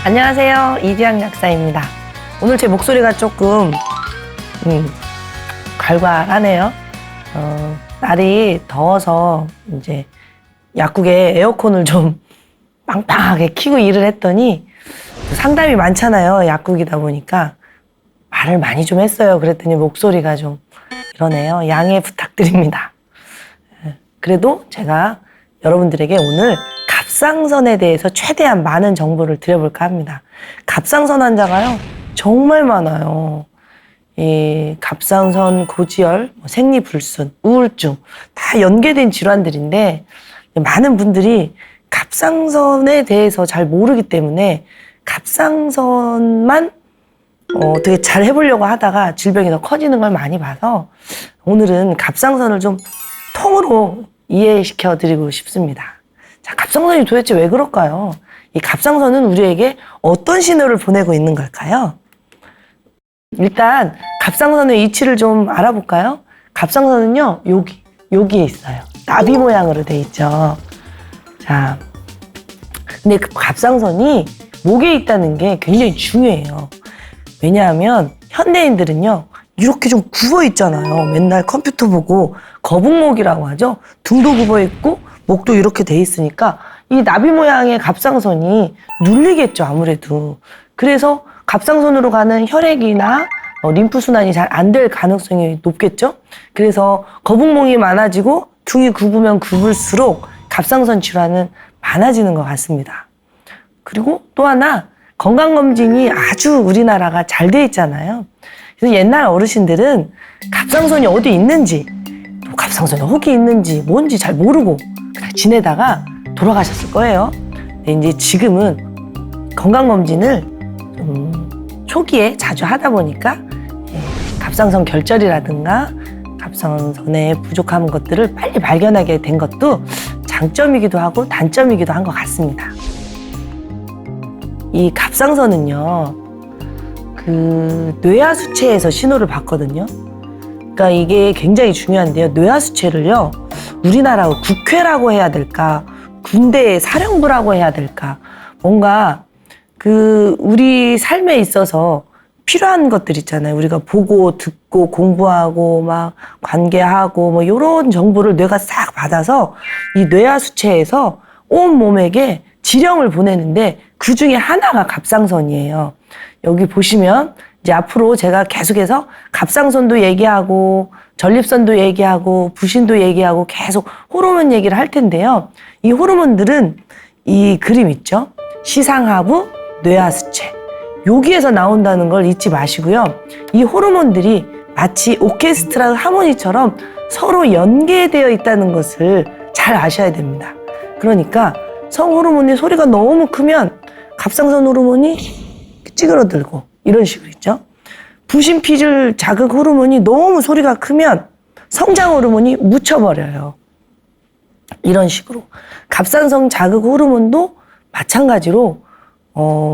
안녕하세요. 이지양 약사입니다. 오늘 제 목소리가 조금 갈갈하네요. 날이 더워서 이제 약국에 에어컨을 좀 빵빵하게 켜고 일을 했더니 상담이 많잖아요. 약국이다 보니까 말을 많이 좀 했어요. 그랬더니 목소리가 좀 이러네요. 양해 부탁드립니다. 그래도 제가 여러분들에게 오늘 갑상선에 대해서 최대한 많은 정보를 드려볼까 합니다. 갑상선 환자가요, 정말 많아요. 이 갑상선 고지혈, 생리불순, 우울증 다 연계된 질환들인데 많은 분들이 갑상선에 대해서 잘 모르기 때문에 갑상선만 어떻게 잘 해보려고 하다가 질병이 더 커지는 걸 많이 봐서 오늘은 갑상선을 좀 통으로 이해시켜 드리고 싶습니다. 자, 갑상선이 도대체 왜 그럴까요? 이 갑상선은 우리에게 어떤 신호를 보내고 있는 걸까요? 일단 갑상선의 위치를 좀 알아볼까요? 갑상선은요, 여기에 있어요. 나비 모양으로 돼 있죠. 자, 근데 그 갑상선이 목에 있다는 게 굉장히 중요해요. 왜냐하면 현대인들은요, 이렇게 좀 굽어 있잖아요. 맨날 컴퓨터 보고 거북목이라고 하죠. 등도 굽어 있고 목도 이렇게 돼 있으니까 이 나비 모양의 갑상선이 눌리겠죠, 아무래도. 그래서 갑상선으로 가는 혈액이나 림프순환이 잘 안 될 가능성이 높겠죠. 그래서 거북목이 많아지고 등이 굽으면 굽을수록 갑상선 질환은 많아지는 것 같습니다. 그리고 또 하나, 건강검진이 아주 우리나라가 잘 돼 있잖아요. 그래서 옛날 어르신들은 갑상선이 어디 있는지, 또 갑상선에 혹이 있는지 뭔지 잘 모르고 그냥 지내다가 돌아가셨을 거예요. 근데 이제 지금은 건강검진을 초기에 자주 하다 보니까 갑상선 결절이라든가 갑상선에 부족한 것들을 빨리 발견하게 된 것도 장점이기도 하고 단점이기도 한 것 같습니다. 이 갑상선은요, 그 뇌하수체에서 신호를 받거든요. 그러니까 이게 굉장히 중요한데요. 뇌하수체를요, 우리나라 국회라고 해야 될까, 군대의 사령부라고 해야 될까, 뭔가 그 우리 삶에 있어서 필요한 것들 있잖아요. 우리가 보고 듣고 공부하고 막 관계하고 뭐 이런 정보를 뇌가 싹 받아서 이 뇌하수체에서 온 몸에게 지령을 보내는데 그 중에 하나가 갑상선이에요. 여기 보시면 이제 앞으로 제가 계속해서 갑상선도 얘기하고 전립선도 얘기하고 부신도 얘기하고 계속 호르몬 얘기를 할 텐데요. 이 호르몬들은 이 그림 있죠? 시상하부, 뇌하수체. 여기에서 나온다는 걸 잊지 마시고요. 이 호르몬들이 마치 오케스트라 하모니처럼 서로 연계되어 있다는 것을 잘 아셔야 됩니다. 그러니까 성호르몬의 소리가 너무 크면 갑상선 호르몬이 찌그러들고 이런 식으로 있죠. 부신피질 자극 호르몬이 너무 소리가 크면 성장 호르몬이 묻혀버려요. 이런 식으로. 갑상선 자극 호르몬도 마찬가지로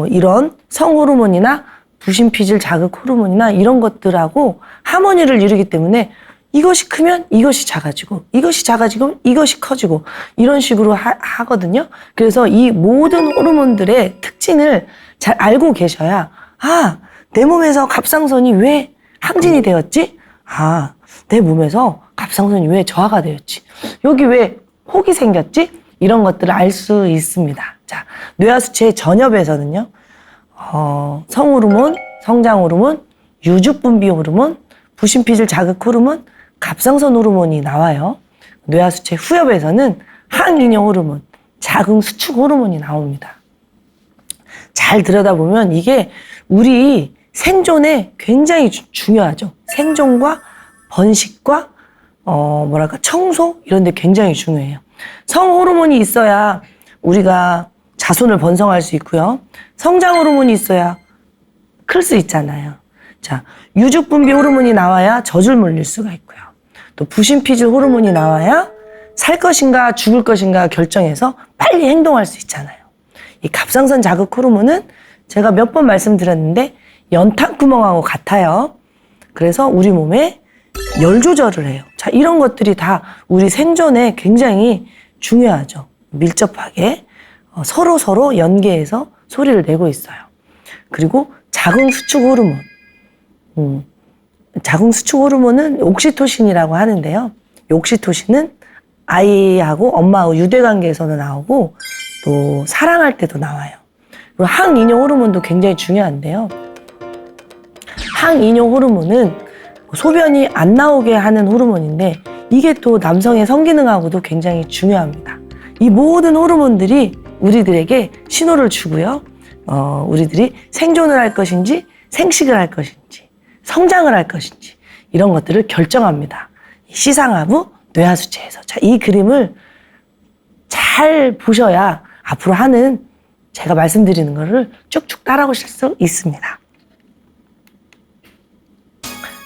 이런 성호르몬이나 부신피질 자극 호르몬이나 이런 것들하고 하모니를 이루기 때문에 이것이 크면 이것이 작아지고 이것이 작아지고 이것이 커지고 이런 식으로 하거든요. 그래서 이 모든 호르몬들의 특징을 잘 알고 계셔야 내 몸에서 갑상선이 왜 항진이 되었지? 내 몸에서 갑상선이 왜 저하가 되었지? 여기 왜 혹이 생겼지? 이런 것들을 알 수 있습니다. 자, 뇌하수체의 전엽에서는요, 성호르몬, 성장호르몬, 유죽분비 호르몬, 부신피질 자극 호르몬, 갑상선 호르몬이 나와요. 뇌하수체 후엽에서는 항이뇨 호르몬, 자궁 수축 호르몬이 나옵니다. 잘 들여다보면 이게 우리 생존에 굉장히 중요하죠. 생존과 번식과 청소 이런 데 굉장히 중요해요. 성호르몬이 있어야 우리가 자손을 번성할 수 있고요. 성장 호르몬이 있어야 클 수 있잖아요. 자, 유죽분비 호르몬이 나와야 젖을 물릴 수가 있고요. 또 부신피질 호르몬이 나와야 살 것인가 죽을 것인가 결정해서 빨리 행동할 수 있잖아요. 이 갑상선 자극 호르몬은 제가 몇 번 말씀드렸는데 연탄구멍하고 같아요. 그래서 우리 몸에 열 조절을 해요. 자, 이런 것들이 다 우리 생존에 굉장히 중요하죠. 밀접하게 서로 연계해서 소리를 내고 있어요. 그리고 자궁수축 호르몬. 자궁수축 호르몬은 옥시토신이라고 하는데요. 옥시토신은 아이하고 엄마하고 유대관계에서도 나오고 또 사랑할 때도 나와요. 그리고 항인용 호르몬도 굉장히 중요한데요. 항인용 호르몬은 소변이 안 나오게 하는 호르몬인데 이게 또 남성의 성기능하고도 굉장히 중요합니다. 이 모든 호르몬들이 우리들에게 신호를 주고요. 우리들이 생존을 할 것인지 생식을 할 것인지 성장을 할 것인지 이런 것들을 결정합니다. 시상하부 뇌하수체에서. 자, 이 그림을 잘 보셔야 앞으로 하는 제가 말씀드리는 거를 쭉쭉 따라오실 수 있습니다.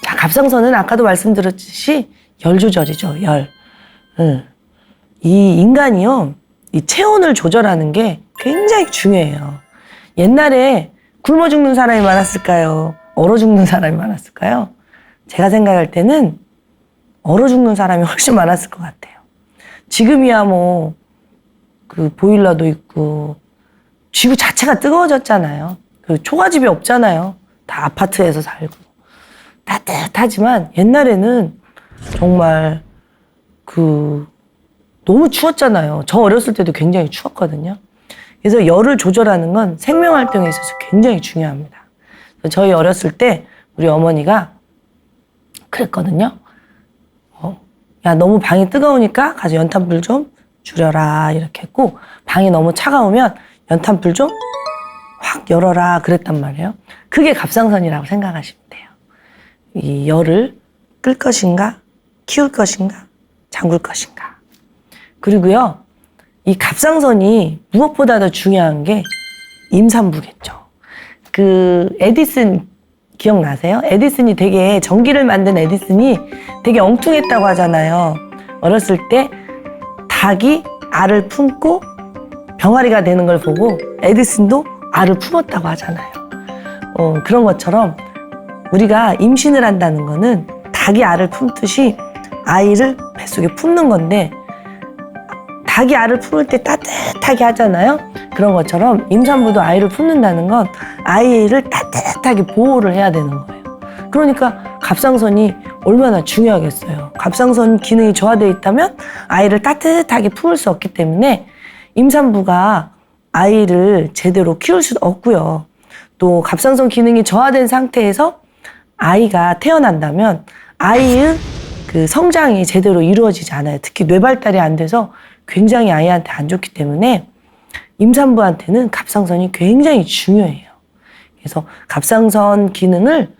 자, 갑상선은 아까도 말씀드렸듯이 열 조절이죠. 열. 이 인간이요, 이 체온을 조절하는 게 굉장히 중요해요. 옛날에 굶어 죽는 사람이 많았을까요? 얼어 죽는 사람이 많았을까요? 제가 생각할 때는 얼어 죽는 사람이 훨씬 많았을 것 같아요. 지금이야 뭐 그 보일러도 있고 지구 자체가 뜨거워졌잖아요. 그 초가집이 없잖아요. 다 아파트에서 살고 따뜻하지만 옛날에는 정말 너무 추웠잖아요. 저 어렸을 때도 굉장히 추웠거든요. 그래서 열을 조절하는 건 생명활동에 있어서 굉장히 중요합니다. 저희 어렸을 때 우리 어머니가 그랬거든요. 야, 너무 방이 뜨거우니까 가서 연탄불 좀 줄여라 이렇게 했고, 방이 너무 차가우면 연탄불 좀 확 열어라 그랬단 말이에요. 그게 갑상선이라고 생각하시면 돼요. 이 열을 끌 것인가 키울 것인가 잠글 것인가. 그리고요, 이 갑상선이 무엇보다도 중요한 게 임산부겠죠. 그 에디슨 기억나세요? 에디슨이 되게 전기를 만든 에디슨이 되게 엉뚱했다고 하잖아요. 어렸을 때 닭이 알을 품고 병아리가 되는 걸 보고 에디슨도 알을 품었다고 하잖아요. 그런 것처럼 우리가 임신을 한다는 거는 닭이 알을 품듯이 아이를 뱃속에 품는 건데, 닭이 알을 품을 때 따뜻하게 하잖아요. 그런 것처럼 임산부도 아이를 품는다는 건 아이를 따뜻하게 보호를 해야 되는 거예요. 그러니까 갑상선이 얼마나 중요하겠어요. 갑상선 기능이 저하되어 있다면 아이를 따뜻하게 품을 수 없기 때문에 임산부가 아이를 제대로 키울 수도 없고요. 또 갑상선 기능이 저하된 상태에서 아이가 태어난다면 아이의 그 성장이 제대로 이루어지지 않아요. 특히 뇌 발달이 안 돼서 굉장히 아이한테 안 좋기 때문에 임산부한테는 갑상선이 굉장히 중요해요. 그래서 갑상선 기능을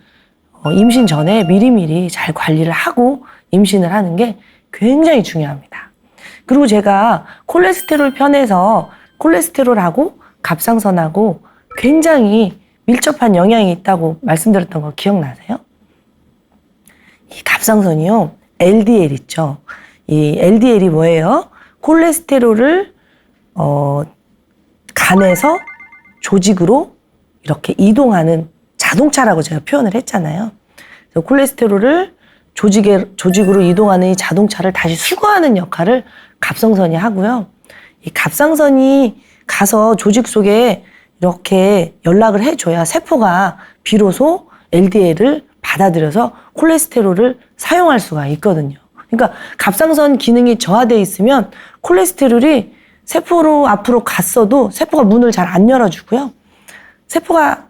임신 전에 미리미리 잘 관리를 하고 임신을 하는 게 굉장히 중요합니다. 그리고 제가 콜레스테롤 편에서 콜레스테롤하고 갑상선하고 굉장히 밀접한 영향이 있다고 말씀드렸던 거 기억나세요? 이 갑상선이요, LDL 있죠. 이 LDL이 뭐예요? 콜레스테롤을 간에서 조직으로 이렇게 이동하는 자동차라고 제가 표현을 했잖아요. 그래서 콜레스테롤을 조직으로 이동하는 이 자동차를 다시 수거하는 역할을 갑상선이 하고요. 이 갑상선이 가서 조직 속에 이렇게 연락을 해줘야 세포가 비로소 LDL을 받아들여서 콜레스테롤을 사용할 수가 있거든요. 그러니까 갑상선 기능이 저하되어 있으면 콜레스테롤이 세포로 앞으로 갔어도 세포가 문을 잘 안 열어주고요. 세포가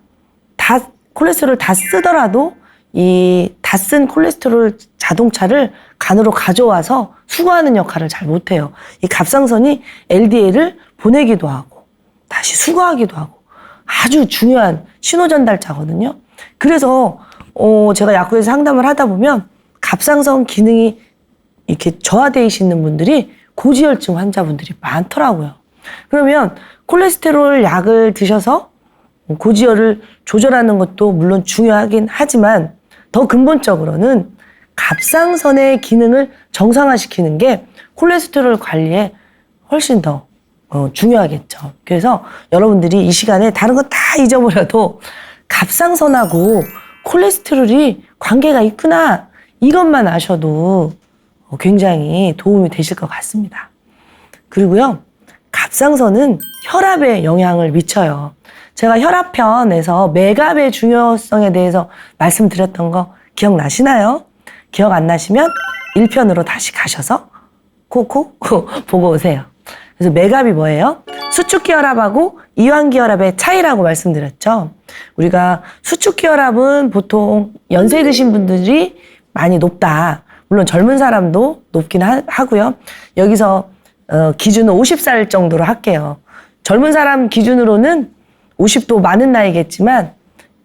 콜레스테롤을 다 쓰더라도 이 다 쓴 콜레스테롤 자동차를 간으로 가져와서 수거하는 역할을 잘 못해요. 이 갑상선이 LDL을 보내기도 하고 다시 수거하기도 하고 아주 중요한 신호전달자거든요. 그래서 제가 약국에서 상담을 하다 보면 갑상선 기능이 이렇게 저하되어 있는 분들이 고지혈증 환자분들이 많더라고요. 그러면 콜레스테롤 약을 드셔서 고지혈을 조절하는 것도 물론 중요하긴 하지만 더 근본적으로는 갑상선의 기능을 정상화시키는 게 콜레스테롤 관리에 훨씬 더 중요하겠죠. 그래서 여러분들이 이 시간에 다른 거 다 잊어버려도 갑상선하고 콜레스테롤이 관계가 있구나, 이것만 아셔도 굉장히 도움이 되실 것 같습니다. 그리고요, 갑상선은 혈압에 영향을 미쳐요. 제가 혈압편에서 맥압의 중요성에 대해서 말씀드렸던 거 기억나시나요? 기억 안 나시면 1편으로 다시 가셔서 콕콕 보고 오세요. 그래서 맥압이 뭐예요? 수축기 혈압하고 이완기 혈압의 차이라고 말씀드렸죠. 우리가 수축기 혈압은 보통 연세 드신 분들이 많이 높다. 물론 젊은 사람도 높긴 하고요. 여기서 기준은 50살 정도로 할게요. 젊은 사람 기준으로는 50도 많은 나이겠지만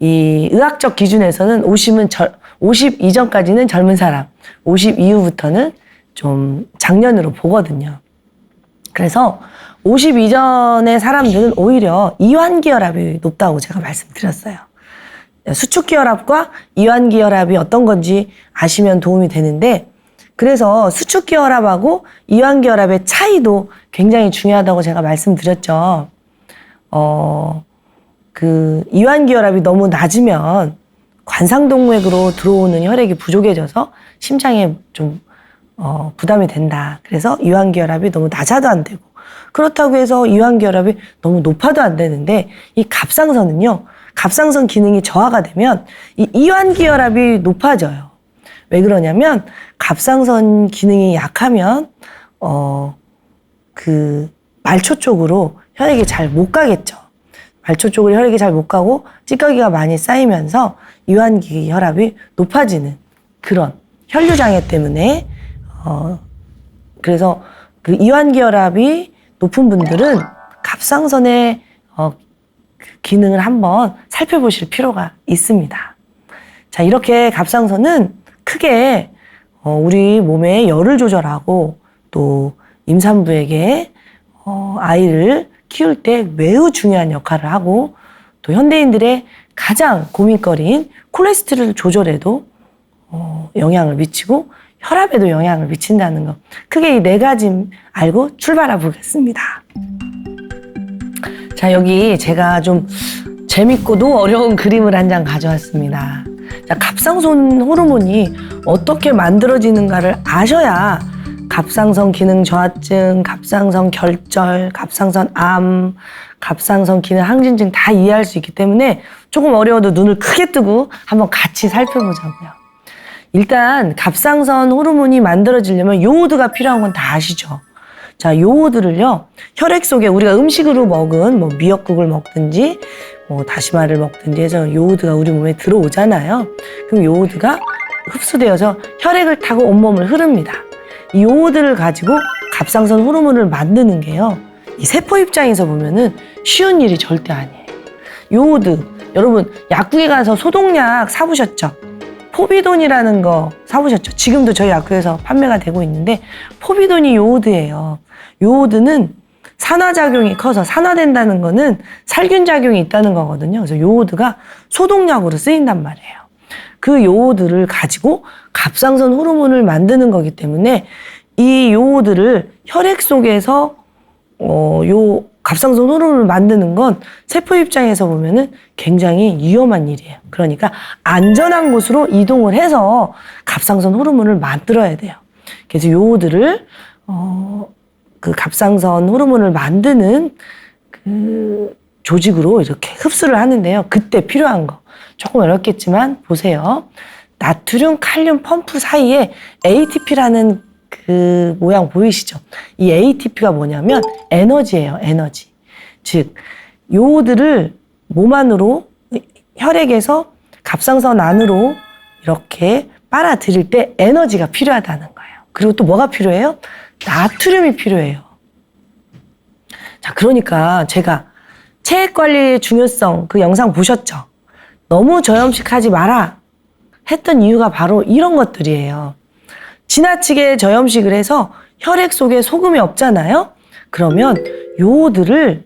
이 의학적 기준에서는 50 이전까지는 젊은 사람, 50 이후부터는 좀 장년으로 보거든요. 그래서 50 이전의 사람들은 오히려 이완기 혈압이 높다고 제가 말씀드렸어요. 수축기 혈압과 이완기 혈압이 어떤 건지 아시면 도움이 되는데, 그래서 수축기 혈압하고 이완기 혈압의 차이도 굉장히 중요하다고 제가 말씀드렸죠. 이완기 혈압이 너무 낮으면 관상동맥으로 들어오는 혈액이 부족해져서 심장에 좀 부담이 된다. 그래서 이완기 혈압이 너무 낮아도 안 되고, 그렇다고 해서 이완기 혈압이 너무 높아도 안 되는데, 이 갑상선은요, 갑상선 기능이 저하가 되면 이 이완기 혈압이 높아져요. 왜 그러냐면 갑상선 기능이 약하면 말초 쪽으로 혈액이 잘 못 가겠죠. 말초 쪽으로 혈액이 잘 못 가고 찌꺼기가 많이 쌓이면서 이완기 혈압이 높아지는 그런 혈류장애 때문에 그래서 그 이완기 혈압이 높은 분들은 갑상선의 기능을 한번 살펴보실 필요가 있습니다. 자, 이렇게 갑상선은 크게 우리 몸의 열을 조절하고 또 임산부에게 아이를 키울 때 매우 중요한 역할을 하고, 또 현대인들의 가장 고민거리인 콜레스테롤 조절에도 영향을 미치고 혈압에도 영향을 미친다는 거, 크게 이 4가지 알고 출발해 보겠습니다. 자, 여기 제가 좀 재밌고도 어려운 그림을 한 장 가져왔습니다. 자, 갑상선 호르몬이 어떻게 만들어지는가를 아셔야 갑상선 기능 저하증, 갑상선 결절, 갑상선 암, 갑상선 기능 항진증 다 이해할 수 있기 때문에 조금 어려워도 눈을 크게 뜨고 한번 같이 살펴보자고요. 일단 갑상선 호르몬이 만들어지려면 요오드가 필요한 건 다 아시죠? 자, 요오드를요, 혈액 속에 우리가 음식으로 먹은 미역국을 먹든지 다시마를 먹든지 해서 요오드가 우리 몸에 들어오잖아요. 그럼 요오드가 흡수되어서 혈액을 타고 온몸을 흐릅니다. 이 요오드를 가지고 갑상선 호르몬을 만드는 게요, 이 세포 입장에서 보면은 쉬운 일이 절대 아니에요. 요오드, 여러분 약국에 가서 소독약 사보셨죠? 포비돈이라는 거 사보셨죠? 지금도 저희 약국에서 판매가 되고 있는데 포비돈이 요오드예요. 요오드는 산화작용이 커서, 산화된다는 거는 살균작용이 있다는 거거든요. 그래서 요오드가 소독약으로 쓰인단 말이에요. 그 요오드를 가지고 갑상선 호르몬을 만드는 거기 때문에 이 요오드를 혈액 속에서 갑상선 호르몬을 만드는 건 세포 입장에서 보면은 굉장히 위험한 일이에요. 그러니까 안전한 곳으로 이동을 해서 갑상선 호르몬을 만들어야 돼요. 그래서 요오드를 그 갑상선 호르몬을 만드는 그 조직으로 이렇게 흡수를 하는데요. 그때 필요한 거 조금 어렵겠지만 보세요. 나트륨, 칼륨 펌프 사이에 ATP라는 그 모양 보이시죠? 이 ATP가 뭐냐면 에너지예요, 에너지. 즉, 요오드를 몸 안으로, 혈액에서 갑상선 안으로 이렇게 빨아들일 때 에너지가 필요하다는 거예요. 그리고 또 뭐가 필요해요? 나트륨이 필요해요. 자, 그러니까 제가 체액 관리의 중요성 그 영상 보셨죠? 너무 저염식하지 마라 했던 이유가 바로 이런 것들이에요. 지나치게 저염식을 해서 혈액 속에 소금이 없잖아요? 그러면 요오드를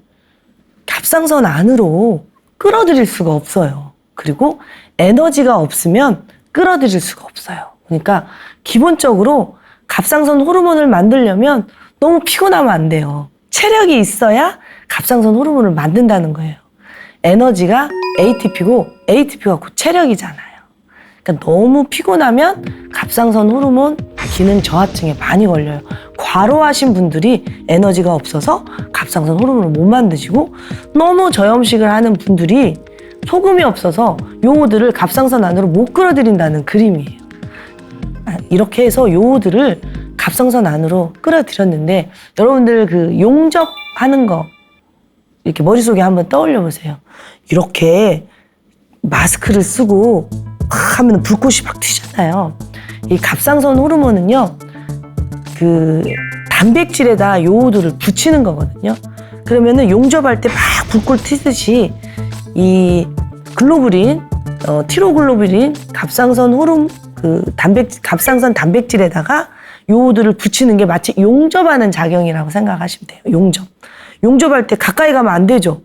갑상선 안으로 끌어들일 수가 없어요. 그리고 에너지가 없으면 끌어들일 수가 없어요. 그러니까 기본적으로 갑상선 호르몬을 만들려면 너무 피곤하면 안 돼요. 체력이 있어야 갑상선 호르몬을 만든다는 거예요. 에너지가 ATP고 ATP가 곧 체력이잖아요. 그러니까 너무 피곤하면 갑상선 호르몬 기능 저하증에 많이 걸려요. 과로하신 분들이 에너지가 없어서 갑상선 호르몬을 못 만드시고 너무 저염식을 하는 분들이 소금이 없어서 요오드를 갑상선 안으로 못 끌어들인다는 그림이에요. 이렇게 해서 요오드를 갑상선 안으로 끌어들였는데 여러분들 그 용접하는 거 이렇게 머릿속에 한번 떠올려 보세요. 이렇게 마스크를 쓰고 하면 불꽃이 막 튀잖아요. 이 갑상선 호르몬은요, 그 단백질에다 요오드를 붙이는 거거든요. 그러면은 용접할 때 막 불꽃 튀듯이 이 글로불린, 티로글로불린 갑상선 호르몬 갑상선 단백질에다가 요오드를 붙이는 게 마치 용접하는 작용이라고 생각하시면 돼요. 용접할 때 가까이 가면 안 되죠.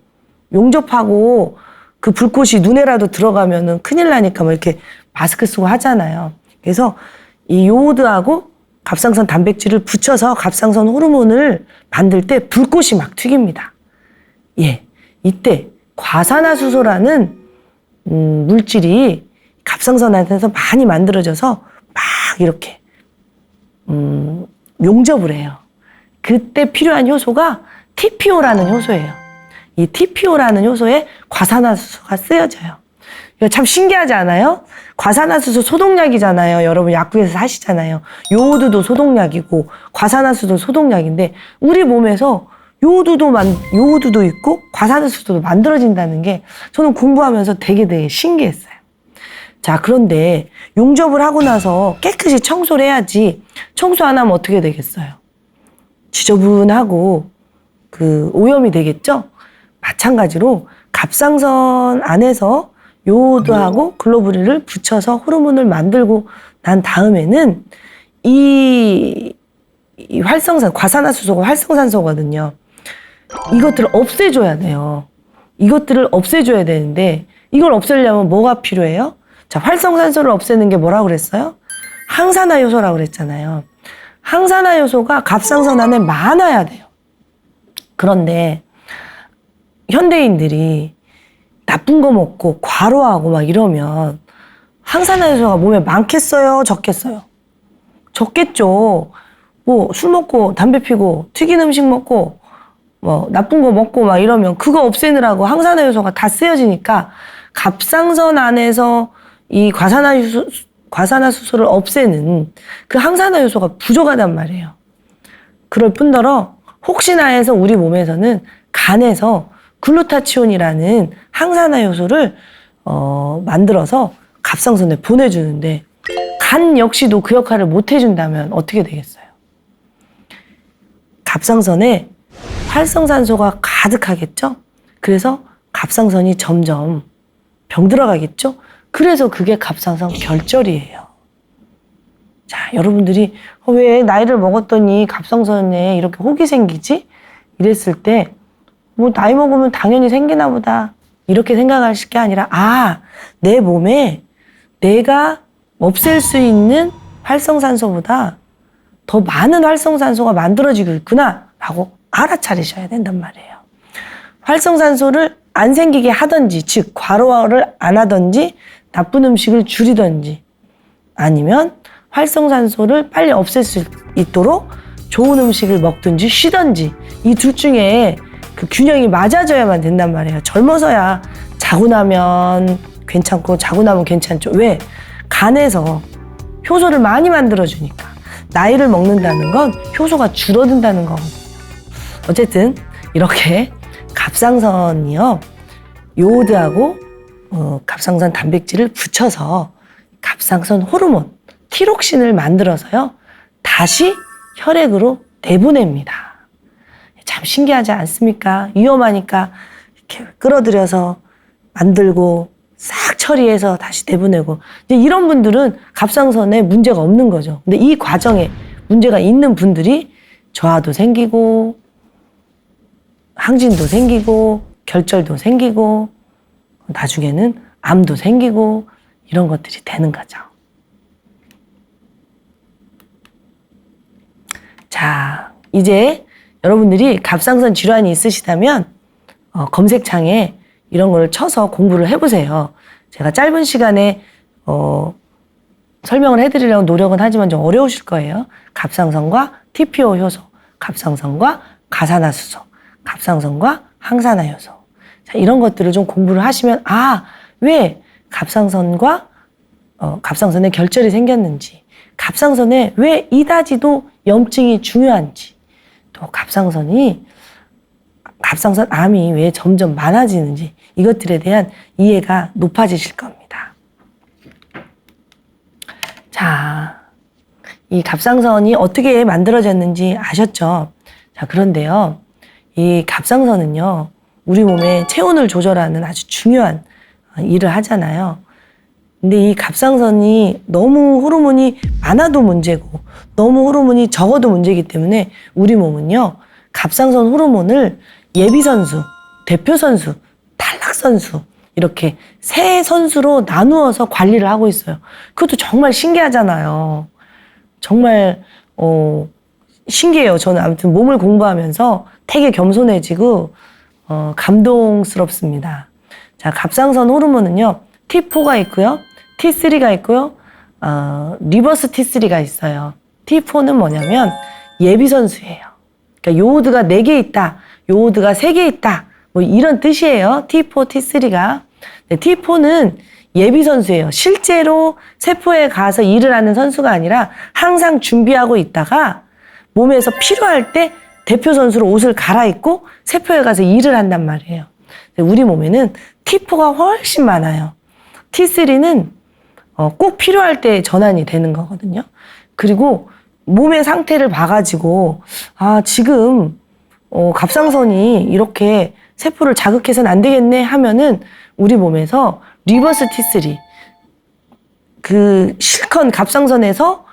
용접하고 그 불꽃이 눈에라도 들어가면은 큰일 나니까 뭐 이렇게 마스크 쓰고 하잖아요. 그래서 이 요오드하고 갑상선 단백질을 붙여서 갑상선 호르몬을 만들 때 불꽃이 막 튀깁니다. 예, 이때 과산화수소라는 물질이 갑상선 안에서 많이 만들어져서 막 이렇게 용접을 해요. 그때 필요한 효소가 TPO라는 효소예요. 이 TPO라는 효소에 과산화수소가 쓰여져요. 이거 참 신기하지 않아요? 과산화수소 소독약이잖아요. 여러분 약국에서 사시잖아요. 요오드도 소독약이고 과산화수소 소독약인데 우리 몸에서 요오드도 있고 과산화수소도 만들어진다는 게 저는 공부하면서 되게 신기했어요. 자, 그런데 용접을 하고 나서 깨끗이 청소를 해야지 청소 안 하면 어떻게 되겠어요? 지저분하고 그 오염이 되겠죠? 마찬가지로 갑상선 안에서 요오드하고 글로불린을 붙여서 호르몬을 만들고 난 다음에는 이 과산화수소가 활성산소거든요. 이것들을 없애줘야 돼요. 이것들을 없애줘야 되는데 이걸 없애려면 뭐가 필요해요? 자, 활성산소를 없애는 게 뭐라고 그랬어요? 항산화 요소라고 그랬잖아요. 항산화 요소가 갑상선 안에 많아야 돼요. 그런데 현대인들이 나쁜 거 먹고 과로하고 막 이러면 항산화 요소가 몸에 많겠어요? 적겠어요? 적겠죠. 뭐 술 먹고 담배 피고 튀긴 음식 먹고 뭐 나쁜 거 먹고 막 이러면 그거 없애느라고 항산화 요소가 다 쓰여지니까 갑상선 안에서 이 과산화수소를 없애는 그 항산화 요소가 부족하단 말이에요. 그럴 뿐더러 혹시나 해서 우리 몸에서는 간에서 글루타치온이라는 항산화 요소를 만들어서 갑상선에 보내주는데 간 역시도 그 역할을 못 해준다면 어떻게 되겠어요? 갑상선에 활성산소가 가득하겠죠? 그래서 갑상선이 점점 병들어가겠죠? 그래서 그게 갑상선 결절이에요. 자, 여러분들이 왜 나이를 먹었더니 갑상선에 이렇게 혹이 생기지? 이랬을 때 뭐 나이 먹으면 당연히 생기나 보다 이렇게 생각하실 게 아니라 내 몸에 내가 없앨 수 있는 활성산소보다 더 많은 활성산소가 만들어지고 있구나 라고 알아차리셔야 된단 말이에요. 활성산소를 안 생기게 하든지, 즉 과로를 안 하든지 나쁜 음식을 줄이든지 아니면 활성산소를 빨리 없앨 수 있도록 좋은 음식을 먹든지 쉬든지 이 둘 중에 그 균형이 맞아져야만 된단 말이에요. 젊어서야 자고 나면 괜찮고 자고 나면 괜찮죠. 왜? 간에서 효소를 많이 만들어주니까. 나이를 먹는다는 건 효소가 줄어든다는 거거든요. 어쨌든 이렇게 갑상선이요. 요오드하고 갑상선 단백질을 붙여서 갑상선 호르몬, 티록신을 만들어서요. 다시 혈액으로 내보냅니다. 참 신기하지 않습니까? 위험하니까 이렇게 끌어들여서 만들고 싹 처리해서 다시 내보내고 이제 이런 분들은 갑상선에 문제가 없는 거죠. 근데 이 과정에 문제가 있는 분들이 저하도 생기고 항진도 생기고 결절도 생기고 나중에는 암도 생기고 이런 것들이 되는 거죠. 자, 이제 여러분들이 갑상선 질환이 있으시다면 검색창에 이런 걸 쳐서 공부를 해보세요. 제가 짧은 시간에 설명을 해드리려고 노력은 하지만 좀 어려우실 거예요. 갑상선과 TPO 효소, 갑상선과 과산화수소, 갑상선과 항산화 요소. 자, 이런 것들을 좀 공부를 하시면 왜 갑상선에 결절이 생겼는지, 갑상선에 왜 이다지도 염증이 중요한지, 또 갑상선 암이 왜 점점 많아지는지 이것들에 대한 이해가 높아지실 겁니다. 자, 이 갑상선이 어떻게 만들어졌는지 아셨죠? 자, 그런데요, 이 갑상선은요, 우리 몸의 체온을 조절하는 아주 중요한 일을 하잖아요. 근데 이 갑상선이 너무 호르몬이 많아도 문제고 너무 호르몬이 적어도 문제이기 때문에 우리 몸은요, 갑상선 호르몬을 예비선수, 대표선수, 탈락선수 이렇게 세 선수로 나누어서 관리를 하고 있어요. 그것도 정말 신기하잖아요. 정말 신기해요. 저는 아무튼 몸을 공부하면서 되게 겸손해지고 감동스럽습니다. 자, 갑상선 호르몬은요, T4가 있고요, T3가 있고요, 리버스 T3가 있어요. T4는 뭐냐면 예비선수예요. 그러니까 요오드가 4개 있다, 요오드가 3개 있다, 뭐 이런 뜻이에요. T4, T3가. T4는 예비선수예요. 실제로 세포에 가서 일을 하는 선수가 아니라 항상 준비하고 있다가 몸에서 필요할 때 대표 선수로 옷을 갈아입고 세포에 가서 일을 한단 말이에요. 우리 몸에는 T4가 훨씬 많아요. T3는 꼭 필요할 때 전환이 되는 거거든요. 그리고 몸의 상태를 봐가지고 지금 갑상선이 이렇게 세포를 자극해서는 안 되겠네 하면은 우리 몸에서 리버스 T3, 그 실컷 갑상선에서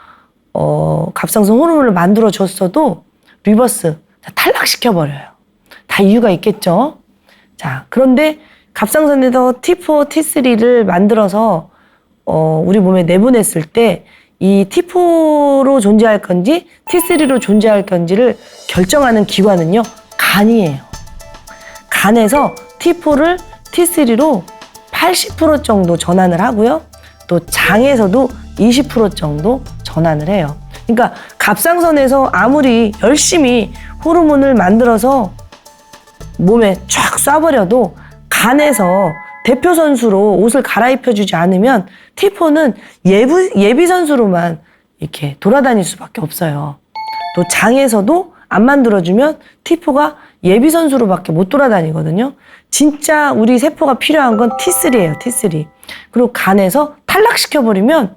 갑상선 호르몬을 만들어줬어도 리버스 탈락시켜버려요. 다 이유가 있겠죠. 자, 그런데 갑상선에서 T4, T3를 만들어서 우리 몸에 내보냈을 때 이 T4로 존재할 건지 T3로 존재할 건지를 결정하는 기관은요, 간이에요. 간에서 T4를 T3로 80% 정도 전환을 하고요. 또 장에서도 20% 정도 전환을 해요. 그러니까 갑상선에서 아무리 열심히 호르몬을 만들어서 몸에 쫙 쏴버려도 간에서 대표 선수로 옷을 갈아입혀주지 않으면 T4는 예비 선수로만 이렇게 돌아다닐 수밖에 없어요. 또 장에서도 안 만들어주면 T4가 예비 선수로밖에 못 돌아다니거든요. 진짜 우리 세포가 필요한 건 T3예요, T3. 그리고 간에서 탈락시켜버리면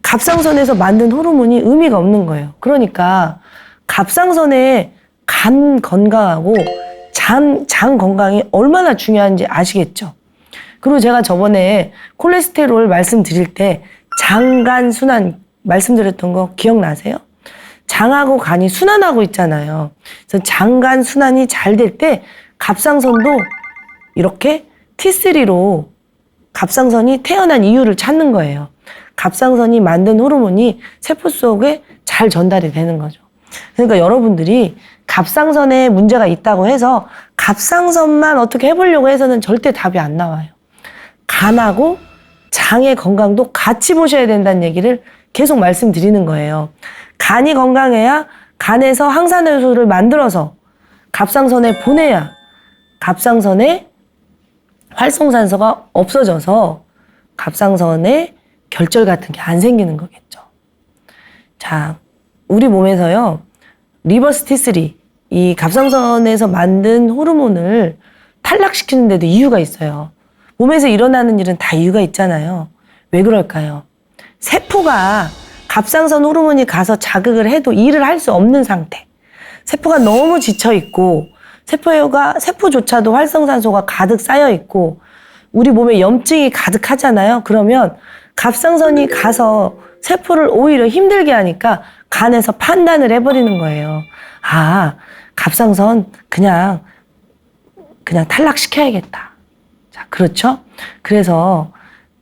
갑상선에서 만든 호르몬이 의미가 없는 거예요. 그러니까 갑상선의 간 건강하고 장 건강이 얼마나 중요한지 아시겠죠? 그리고 제가 저번에 콜레스테롤 말씀드릴 때 장간 순환 말씀드렸던 거 기억나세요? 장하고 간이 순환하고 있잖아요. 그래서 장간 순환이 잘 될 때 갑상선도 이렇게 T3로 갑상선이 태어난 이유를 찾는 거예요. 갑상선이 만든 호르몬이 세포 속에 잘 전달이 되는 거죠. 그러니까 여러분들이 갑상선에 문제가 있다고 해서 갑상선만 어떻게 해보려고 해서는 절대 답이 안 나와요. 간하고 장의 건강도 같이 보셔야 된다는 얘기를 계속 말씀드리는 거예요. 간이 건강해야 간에서 항산화 요소를 만들어서 갑상선에 보내야 갑상선에 활성산소가 없어져서 갑상선에 결절 같은 게 안 생기는 거겠죠. 자, 우리 몸에서요, 리버스 T3, 이 갑상선에서 만든 호르몬을 탈락시키는 데도 이유가 있어요. 몸에서 일어나는 일은 다 이유가 있잖아요. 왜 그럴까요? 세포가 갑상선 호르몬이 가서 자극을 해도 일을 할 수 없는 상태. 세포가 너무 지쳐있고 세포조차도 활성산소가 가득 쌓여있고 우리 몸에 염증이 가득하잖아요. 그러면 갑상선이 가서 세포를 오히려 힘들게 하니까 간에서 판단을 해버리는 거예요. 갑상선 그냥 탈락시켜야겠다. 자, 그렇죠? 그래서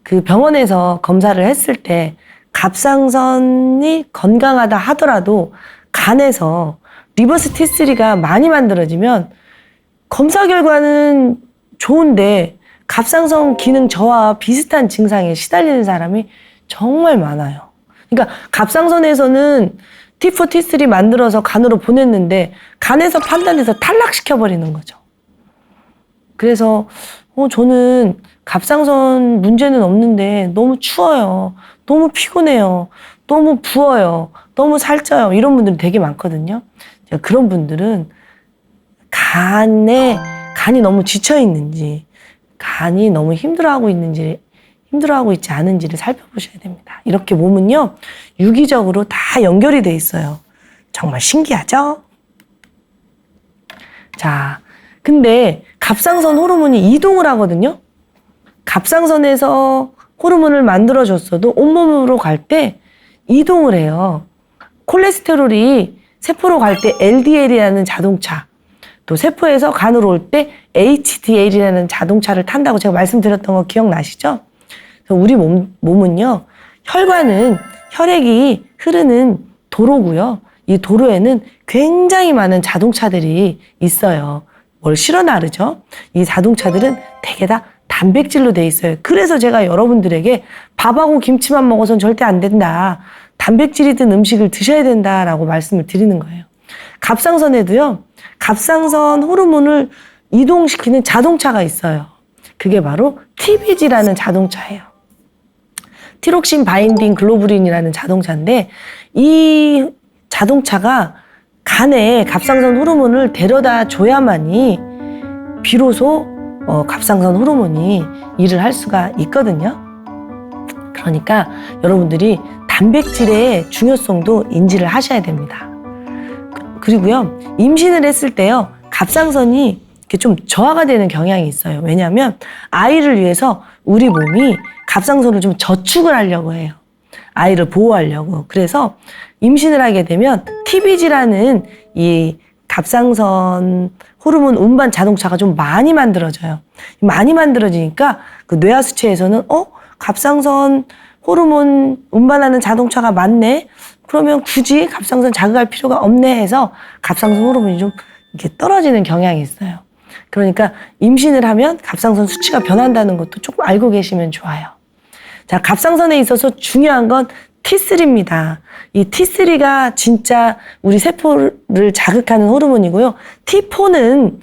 그 병원에서 검사를 했을 때 갑상선이 건강하다 하더라도 간에서 리버스 T3가 많이 만들어지면 검사 결과는 좋은데 갑상선 기능 저하 비슷한 증상에 시달리는 사람이 정말 많아요. 그러니까 갑상선에서는 T4, T3 만들어서 간으로 보냈는데 간에서 판단해서 탈락시켜버리는 거죠. 그래서 저는 갑상선 문제는 없는데 너무 추워요. 너무 피곤해요. 너무 부어요. 너무 살쪄요. 이런 분들이 되게 많거든요. 그런 분들은 간이 너무 지쳐 있는지, 간이 너무 힘들어하고 있지 않은지를 살펴보셔야 됩니다. 이렇게 몸은요, 유기적으로 다 연결이 돼 있어요. 정말 신기하죠? 자, 근데 갑상선 호르몬이 이동을 하거든요. 갑상선에서 호르몬을 만들어줬어도 온몸으로 갈 때 이동을 해요. 콜레스테롤이 세포로 갈 때 LDL이라는 자동차, 또 세포에서 간으로 올 때 HDL이라는 자동차를 탄다고 제가 말씀드렸던 거 기억나시죠? 그래서 우리 몸은요, 혈관은 혈액이 흐르는 도로고요. 이 도로에는 굉장히 많은 자동차들이 있어요. 뭘 실어 나르죠? 이 자동차들은 대개 다 단백질로 돼 있어요. 그래서 제가 여러분들에게 밥하고 김치만 먹어서는 절대 안 된다. 단백질이 든 음식을 드셔야 된다라고 말씀을 드리는 거예요. 갑상선에도요, 갑상선 호르몬을 이동시키는 자동차가 있어요. 그게 바로 TBG라는 자동차예요. 티록신 바인딩 글로불린이라는 자동차인데, 이 자동차가 간에 갑상선 호르몬을 데려다 줘야만이 비로소 갑상선 호르몬이 일을 할 수가 있거든요. 그러니까 여러분들이 단백질의 중요성도 인지를 하셔야 됩니다. 그리고요, 임신을 했을 때요, 갑상선이 이렇게 좀 저하가 되는 경향이 있어요. 왜냐하면 아이를 위해서 우리 몸이 갑상선을 좀 저축을 하려고 해요. 아이를 보호하려고. 그래서 임신을 하게 되면 TBG라는 이 갑상선 호르몬 운반 자동차가 좀 많이 만들어져요. 많이 만들어지니까 그 뇌하수체에서는 갑상선 호르몬 운반하는 자동차가 많네? 그러면 굳이 갑상선 자극할 필요가 없네 해서 갑상선 호르몬이 좀 이렇게 떨어지는 경향이 있어요. 그러니까 임신을 하면 갑상선 수치가 변한다는 것도 조금 알고 계시면 좋아요. 자, 갑상선에 있어서 중요한 건 T3입니다. 이 T3가 진짜 우리 세포를 자극하는 호르몬이고요. T4가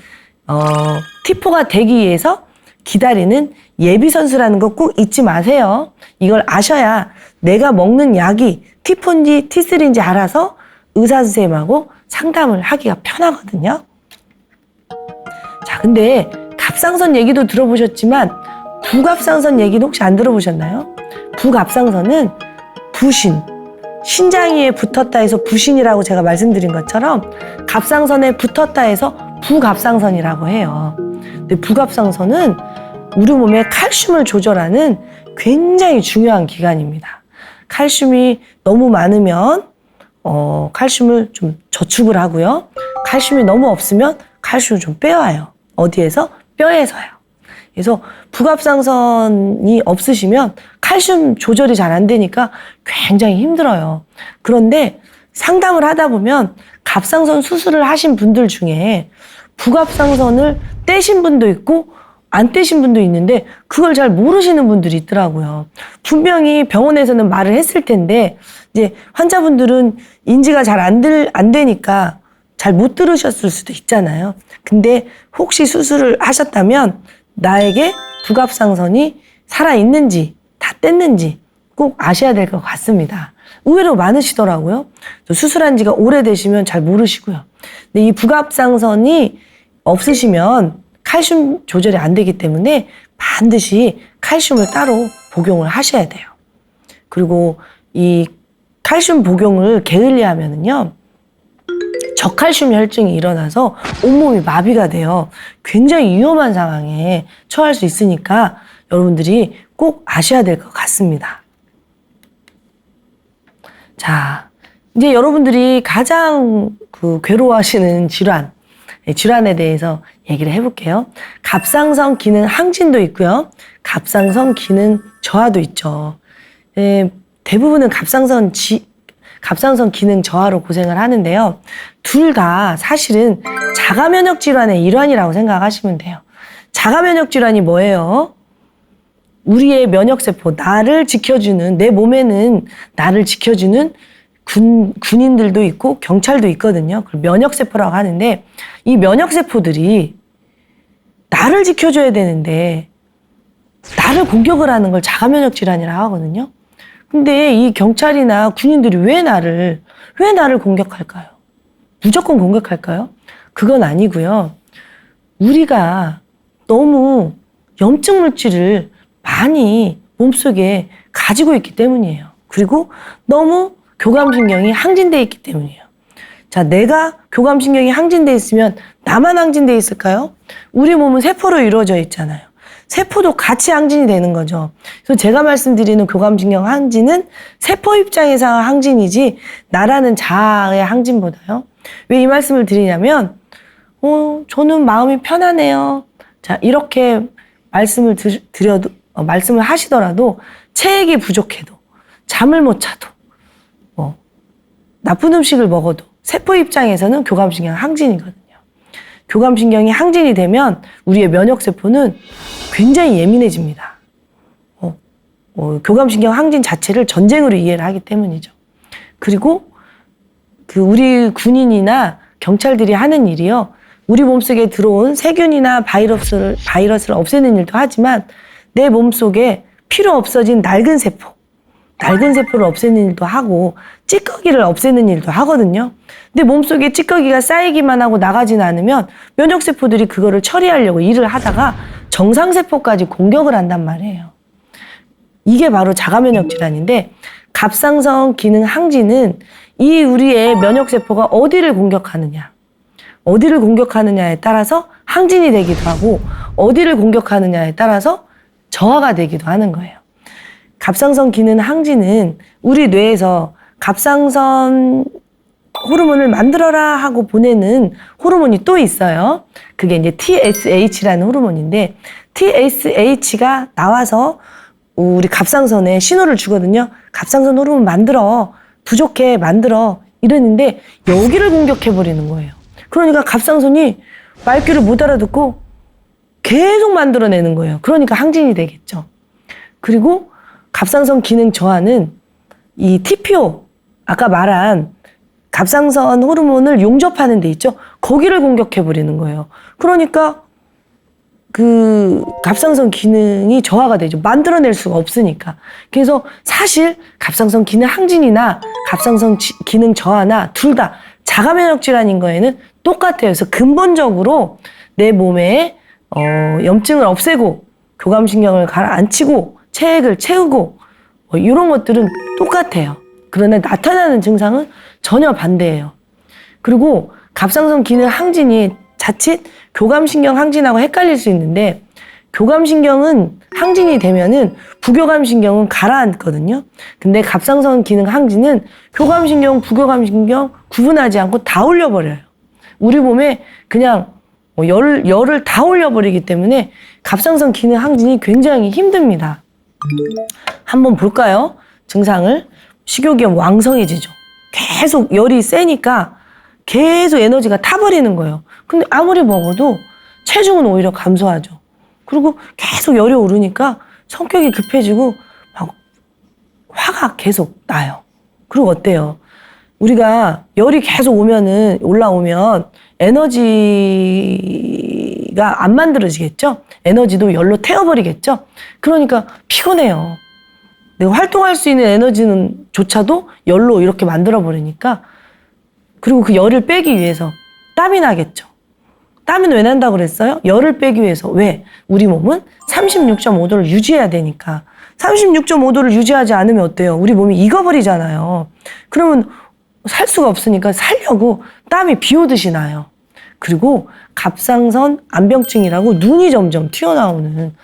되기 위해서 기다리는 예비선수라는 거 꼭 잊지 마세요. 이걸 아셔야 내가 먹는 약이 T4인지 T3인지 알아서 의사 선생님하고 상담을 하기가 편하거든요. 자, 근데 갑상선 얘기도 들어보셨지만 부갑상선 얘기는 혹시 안 들어보셨나요? 부갑상선은 부신, 신장 위에 붙었다 해서 부신이라고 제가 말씀드린 것처럼 갑상선에 붙었다 해서 부갑상선이라고 해요. 근데 부갑상선은 우리 몸에 칼슘을 조절하는 굉장히 중요한 기관입니다. 칼슘이 너무 많으면 칼슘을 좀 저축을 하고요. 칼슘이 너무 없으면 칼슘을 좀 빼와요. 어디에서? 뼈에서요. 그래서 부갑상선이 없으시면 칼슘 조절이 잘 안 되니까 굉장히 힘들어요. 그런데 상담을 하다 보면 갑상선 수술을 하신 분들 중에 부갑상선을 떼신 분도 있고 안 떼신 분도 있는데 그걸 잘 모르시는 분들이 있더라고요. 분명히 병원에서는 말을 했을 텐데 이제 환자분들은 인지가 잘 안 되니까 잘 못 들으셨을 수도 있잖아요. 근데 혹시 수술을 하셨다면 나에게 부갑상선이 살아있는지 다 뗐는지 꼭 아셔야 될 것 같습니다. 의외로 많으시더라고요. 수술한 지가 오래되시면 잘 모르시고요. 근데 이 부갑상선이 없으시면 칼슘 조절이 안 되기 때문에 반드시 칼슘을 따로 복용을 하셔야 돼요. 그리고 이 칼슘 복용을 게을리하면은요, 저칼슘 혈증이 일어나서 온몸이 마비가 돼요. 굉장히 위험한 상황에 처할 수 있으니까 여러분들이 꼭 아셔야 될 것 같습니다. 자, 이제 여러분들이 가장 괴로워하시는 질환에 대해서 얘기를 해볼게요. 갑상선 기능 항진도 있고요. 갑상선 기능 저하도 있죠. 대부분은 갑상선 기능 저하로 고생을 하는데요. 둘 다 사실은 자가면역 질환의 일환이라고 생각하시면 돼요. 자가면역 질환이 뭐예요? 우리의 면역세포, 나를 지켜주는, 내 몸에는 나를 지켜주는 군인들도 있고 경찰도 있거든요. 그걸 면역세포라고 하는데 이 면역세포들이 나를 지켜줘야 되는데 나를 공격을 하는 걸 자가면역 질환이라고 하거든요. 근데 이 경찰이나 군인들이 왜 나를 공격할까요? 무조건 공격할까요? 그건 아니고요. 우리가 너무 염증 물질을 많이 몸속에 가지고 있기 때문이에요. 그리고 너무 교감신경이 항진돼 있기 때문이에요. 자, 내가 교감신경이 항진돼 있으면 나만 항진돼 있을까요? 우리 몸은 세포로 이루어져 있잖아요. 세포도 같이 항진이 되는 거죠. 그래서 제가 말씀드리는 교감신경 항진은 세포 입장에서 항진이지 나라는 자아의 항진보다요. 왜 이 말씀을 드리냐면 저는 마음이 편하네요. 자, 이렇게 말씀을 말씀을 하시더라도 체액이 부족해도 잠을 못 자도 나쁜 음식을 먹어도 세포 입장에서는 교감신경 항진이거든요. 교감신경이 항진이 되면 우리의 면역세포는 굉장히 예민해집니다. 교감신경 항진 자체를 전쟁으로 이해를 하기 때문이죠. 그리고 우리 군인이나 경찰들이 하는 일이요. 우리 몸속에 들어온 세균이나 바이러스를 없애는 일도 하지만 내 몸속에 필요 없어진 낡은 세포를 없애는 일도 하고 찌꺼기를 없애는 일도 하거든요. 근데 몸속에 찌꺼기가 쌓이기만 하고 나가지는 않으면 면역세포들이 그거를 처리하려고 일을 하다가 정상세포까지 공격을 한단 말이에요. 이게 바로 자가면역 질환인데 갑상선 기능 항진은 이 우리의 면역세포가 어디를 공격하느냐에 따라서 항진이 되기도 하고 어디를 공격하느냐에 따라서 저하가 되기도 하는 거예요. 갑상선 기능 항진은 우리 뇌에서 갑상선 호르몬을 만들어라 하고 보내는 호르몬이 또 있어요. 그게 이제 TSH라는 호르몬인데 TSH가 나와서 우리 갑상선에 신호를 주거든요. 갑상선 호르몬 만들어. 부족해. 만들어. 이러는데 여기를 공격해버리는 거예요. 그러니까 갑상선이 말귀를 못 알아듣고 계속 만들어내는 거예요. 그러니까 항진이 되겠죠. 그리고 갑상선 기능 저하는 이 TPO, 아까 말한 갑상선 호르몬을 용접하는 데 있죠. 거기를 공격해버리는 거예요. 그러니까 갑상선 기능이 저하가 되죠. 만들어낼 수가 없으니까. 그래서 사실 갑상선 기능 항진이나 갑상선 기능 저하나 둘 다 자가면역 질환인 거에는 똑같아요. 그래서 근본적으로 내 몸에 염증을 없애고 교감신경을 가라앉히고 체액을 채우고 이런 것들은 똑같아요. 그러나 나타나는 증상은 전혀 반대예요. 그리고 갑상선 기능 항진이 자칫 교감신경 항진하고 헷갈릴 수 있는데 교감신경은 항진이 되면은 부교감신경은 가라앉거든요. 근데 갑상선 기능 항진은 교감신경, 부교감신경 구분하지 않고 다 올려버려요. 우리 몸에 그냥 열을 다 올려버리기 때문에 갑상선 기능 항진이 굉장히 힘듭니다. 한번 볼까요? 증상을. 식욕이 왕성해지죠. 계속 열이 세니까 계속 에너지가 타버리는 거예요. 근데 아무리 먹어도 체중은 오히려 감소하죠. 그리고 계속 열이 오르니까 성격이 급해지고 막 화가 계속 나요. 그리고 어때요? 우리가 열이 계속 올라오면 에너지가 안 만들어지겠죠? 에너지도 열로 태워버리겠죠? 그러니까 피곤해요. 내가 활동할 수 있는 에너지는 조차도 열로 이렇게 만들어버리니까 그리고 그 열을 빼기 위해서 땀이 나겠죠. 땀은 왜 난다고 그랬어요? 열을 빼기 위해서. 왜? 우리 몸은 36.5도를 유지해야 되니까. 36.5도를 유지하지 않으면 어때요? 우리 몸이 익어버리잖아요. 그러면 살 수가 없으니까 살려고 땀이 비 오듯이 나요. 그리고 갑상선 암병증이라고 눈이 점점 튀어나오는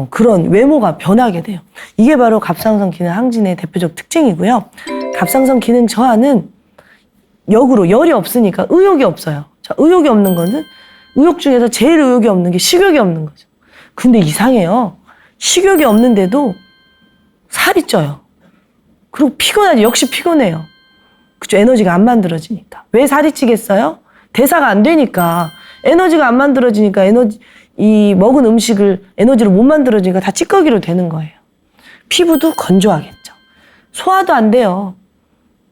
그런 외모가 변하게 돼요. 이게 바로 갑상선 기능 항진의 대표적 특징이고요. 갑상선 기능 저하는 역으로 열이 없으니까 의욕이 없어요. 자, 의욕이 없는 거는 의욕 중에서 제일 의욕이 없는 게 식욕이 없는 거죠. 근데 이상해요. 식욕이 없는데도 살이 쪄요. 그리고 피곤하죠. 역시 피곤해요. 그죠? 에너지가 안 만들어지니까. 왜 살이 찌겠어요? 대사가 안 되니까. 에너지가 안 만들어지니까 먹은 음식을 에너지로 못 만들어지니까 다 찌꺼기로 되는 거예요. 피부도 건조하겠죠. 소화도 안 돼요.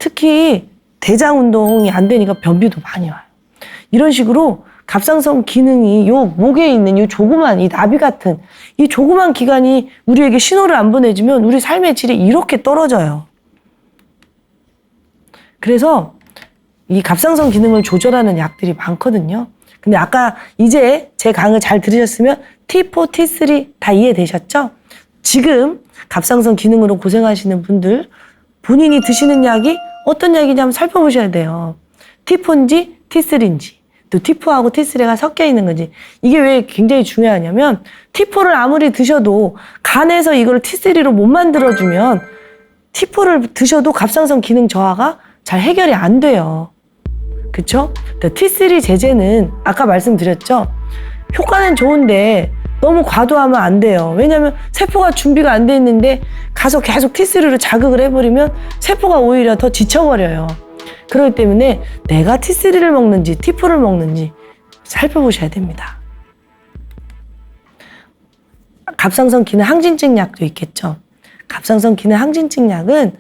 특히 대장 운동이 안 되니까 변비도 많이 와요. 이런 식으로 갑상선 기능이 요 목에 있는 요 조그만 이 나비 같은 이 조그만 기관이 우리에게 신호를 안 보내주면 우리 삶의 질이 이렇게 떨어져요. 그래서 이 갑상선 기능을 조절하는 약들이 많거든요. 근데 아까 이제 제 강의 잘 들으셨으면 T4, T3 다 이해되셨죠? 지금 갑상선 기능으로 고생하시는 분들 본인이 드시는 약이 어떤 약이냐 한번 살펴보셔야 돼요. T4인지 T3인지 또 T4하고 T3가 섞여 있는 건지 이게 왜 굉장히 중요하냐면 T4를 아무리 드셔도 간에서 이걸 T3로 못 만들어주면 T4를 드셔도 갑상선 기능 저하가 잘 해결이 안 돼요. 그쵸? T3 제제는 아까 말씀드렸죠? 효과는 좋은데 너무 과도하면 안 돼요. 왜냐면 세포가 준비가 안 돼 있는데 가서 계속 T3로 자극을 해버리면 세포가 오히려 더 지쳐버려요. 그렇기 때문에 내가 T3를 먹는지 T4를 먹는지 살펴보셔야 됩니다. 갑상선 기능 항진증 약도 있겠죠. 갑상선 기능 항진증 약은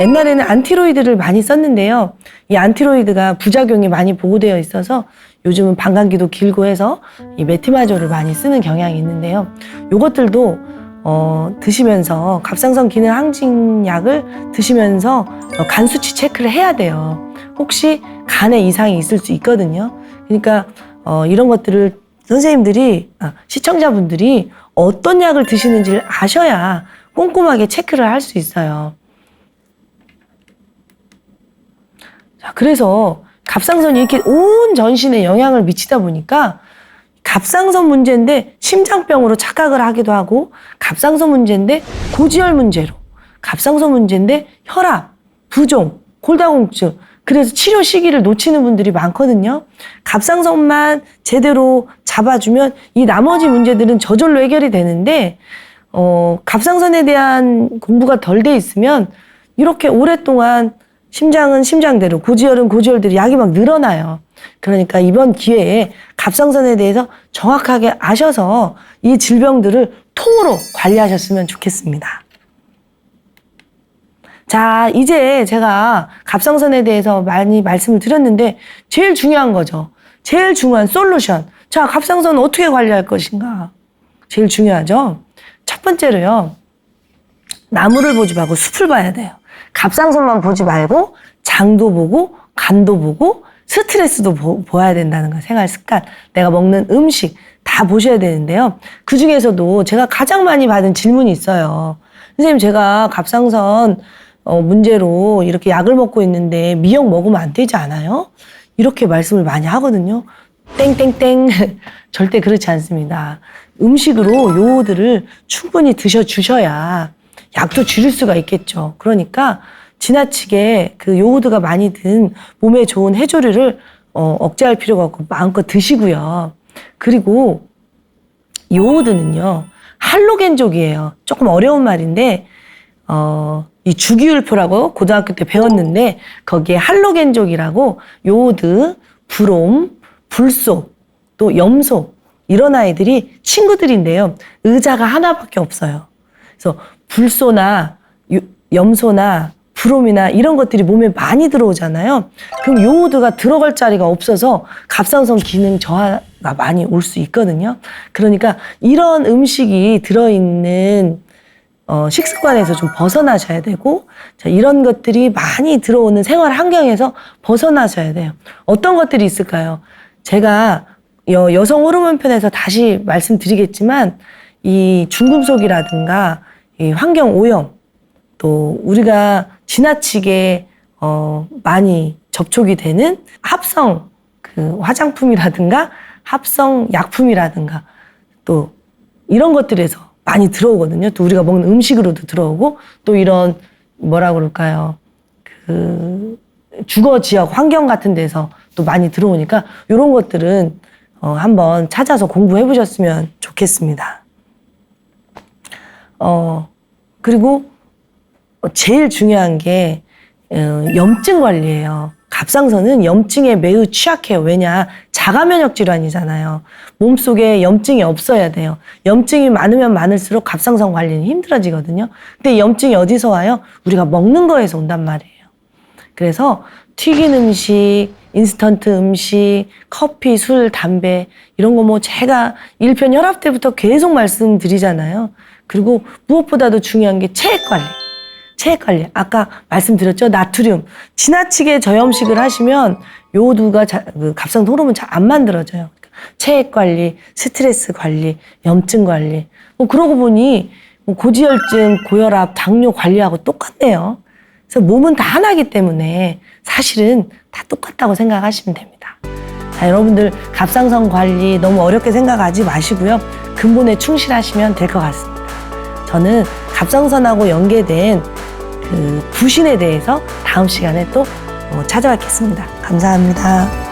옛날에는 안티로이드를 많이 썼는데요. 이 안티로이드가 부작용이 많이 보고되어 있어서 요즘은 방광기도 길고 해서 이 메티마졸을 많이 쓰는 경향이 있는데요. 요것들도 드시면서 갑상선 기능 항진 약을 드시면서 간 수치 체크를 해야 돼요. 혹시 간에 이상이 있을 수 있거든요. 그러니까 이런 것들을 선생님들이 시청자분들이 어떤 약을 드시는지를 아셔야 꼼꼼하게 체크를 할 수 있어요. 자, 그래서 갑상선이 이렇게 온 전신에 영향을 미치다 보니까 갑상선 문제인데 심장병으로 착각을 하기도 하고 갑상선 문제인데 고지혈 문제로 갑상선 문제인데 혈압, 부종, 골다공증 그래서 치료 시기를 놓치는 분들이 많거든요. 갑상선만 제대로 잡아주면 이 나머지 문제들은 저절로 해결이 되는데 갑상선에 대한 공부가 덜 돼 있으면 이렇게 오랫동안 심장은 심장대로, 고지혈은 고지혈대로 약이 막 늘어나요. 그러니까 이번 기회에 갑상선에 대해서 정확하게 아셔서 이 질병들을 통으로 관리하셨으면 좋겠습니다. 자, 이제 제가 갑상선에 대해서 많이 말씀을 드렸는데 제일 중요한 거죠. 제일 중요한 솔루션. 자, 갑상선 어떻게 관리할 것인가? 제일 중요하죠. 첫 번째로요. 나무를 보지 말고 숲을 봐야 돼요. 갑상선만 보지 말고 장도 보고 간도 보고 스트레스도 보아야 된다는 거. 생활 습관, 내가 먹는 음식 다 보셔야 되는데요. 그중에서도 제가 가장 많이 받은 질문이 있어요. 선생님, 제가 갑상선 문제로 이렇게 약을 먹고 있는데 미역 먹으면 안 되지 않아요? 이렇게 말씀을 많이 하거든요. 땡땡땡. 절대 그렇지 않습니다. 음식으로 요오드를 충분히 드셔주셔야 약도 줄일 수가 있겠죠. 그러니까 지나치게 그 요오드가 많이 든 몸에 좋은 해조류를 억제할 필요가 없고 마음껏 드시고요. 그리고 요오드는요, 할로겐족이에요. 조금 어려운 말인데 이 주기율표라고 고등학교 때 배웠는데 거기에 할로겐족이라고 요오드, 브롬, 불소, 또 염소 이런 아이들이 친구들인데요. 의자가 하나밖에 없어요. 그래서 불소나 염소나 브롬이나 이런 것들이 몸에 많이 들어오잖아요. 그럼 요오드가 들어갈 자리가 없어서 갑상선 기능 저하가 많이 올 수 있거든요. 그러니까 이런 음식이 들어있는 식습관에서 좀 벗어나셔야 되고, 자, 이런 것들이 많이 들어오는 생활 환경에서 벗어나셔야 돼요. 어떤 것들이 있을까요? 제가 여성 호르몬 편에서 다시 말씀드리겠지만 이 중금속이라든가 이 환경 오염, 또 우리가 지나치게 많이 접촉이 되는 합성 그 화장품이라든가 합성 약품이라든가 또 이런 것들에서 많이 들어오거든요. 또 우리가 먹는 음식으로도 들어오고 또 이런 뭐라 그럴까요? 그 주거 지역 환경 같은 데서 또 많이 들어오니까 이런 것들은 한번 찾아서 공부해 보셨으면 좋겠습니다. 그리고 제일 중요한 게 염증 관리예요. 갑상선은 염증에 매우 취약해요. 왜냐? 자가 면역 질환이잖아요. 몸속에 염증이 없어야 돼요. 염증이 많으면 많을수록 갑상선 관리는 힘들어지거든요. 근데 염증이 어디서 와요? 우리가 먹는 거에서 온단 말이에요. 그래서 튀긴 음식, 인스턴트 음식, 커피, 술, 담배 이런 거 뭐 제가 일편 혈압 때부터 계속 말씀드리잖아요. 그리고 무엇보다도 중요한 게 체액 관리. 체액 관리. 아까 말씀드렸죠? 나트륨. 지나치게 저염식을 하시면 요오두가 그 갑상선 호르몬 잘 안 만들어져요. 체액 관리, 스트레스 관리, 염증 관리. 뭐 그러고 보니 뭐 고지혈증, 고혈압, 당뇨 관리하고 똑같네요. 그래서 몸은 다 하나이기 때문에 사실은 다 똑같다고 생각하시면 됩니다. 자, 여러분들 갑상선 관리 너무 어렵게 생각하지 마시고요. 근본에 충실하시면 될 것 같습니다. 저는 갑상선하고 연계된 그 부신에 대해서 다음 시간에 또 찾아뵙겠습니다. 감사합니다.